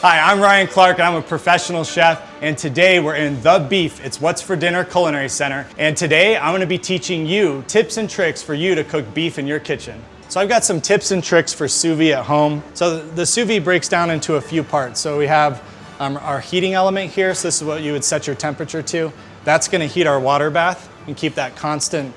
Hi, I'm Ryan Clark, and I'm a professional chef, and today we're in The Beef. It's What's for Dinner Culinary Center, and today I'm gonna be teaching you tips and tricks for you to cook beef in your kitchen. So I've got some tips and tricks for sous vide at home. So the sous vide breaks down into a few parts. So we have our heating element here, so this is what you would set your temperature to. That's gonna heat our water bath and keep that constant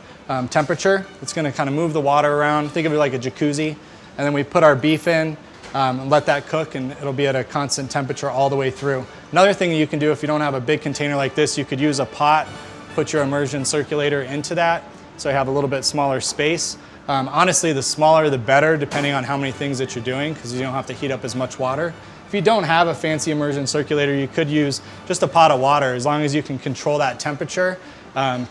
temperature. It's gonna kind of move the water around. Think of it like a jacuzzi. And then we put our beef in, and let that cook, and it'll be at a constant temperature all the way through. Another thing that you can do if you don't have a big container like this, you could use a pot, put your immersion circulator into that, so you have a little bit smaller space. Honestly, the smaller the better, depending on how many things that you're doing, because you don't have to heat up as much water. If you don't have a fancy immersion circulator, you could use just a pot of water, as long as you can control that temperature.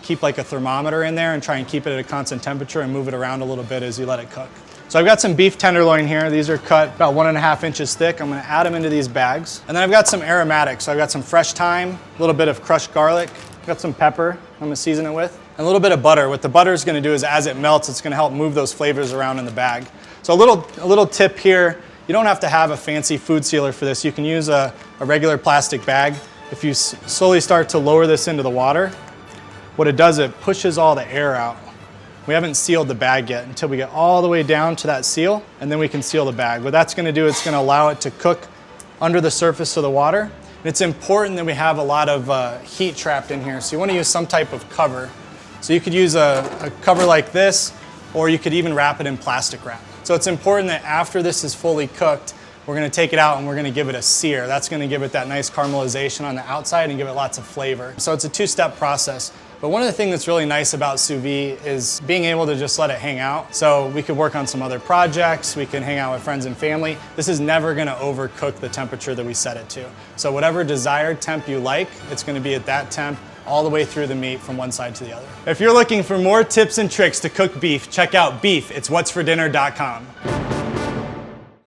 Keep like a thermometer in there and try and keep it at a constant temperature and move it around a little bit as you let it cook. So I've got some beef tenderloin here. These are cut about 1.5 inches thick. I'm gonna add them into these bags. And then I've got some aromatics. So I've got some fresh thyme, a little bit of crushed garlic, I've got some pepper I'm gonna season it with, and a little bit of butter. What the butter is gonna do is as it melts, it's gonna help move those flavors around in the bag. So a little tip here, you don't have to have a fancy food sealer for this. You can use a regular plastic bag. If you slowly start to lower this into the water, what it does, it pushes all the air out. We haven't sealed the bag yet until we get all the way down to that seal, and then we can seal the bag. What that's gonna do, it's gonna allow it to cook under the surface of the water. And it's important that we have a lot of heat trapped in here, so you wanna use some type of cover. So you could use a cover like this, or you could even wrap it in plastic wrap. So it's important that after this is fully cooked, we're gonna take it out and we're gonna give it a sear. That's gonna give it that nice caramelization on the outside and give it lots of flavor. So it's a two-step process. But one of the things that's really nice about sous vide is being able to just let it hang out. So we could work on some other projects, we can hang out with friends and family. This is never gonna overcook the temperature that we set it to. So whatever desired temp you like, it's gonna be at that temp all the way through the meat from one side to the other. If you're looking for more tips and tricks to cook beef, check out Beef, It's What's for Dinner.com.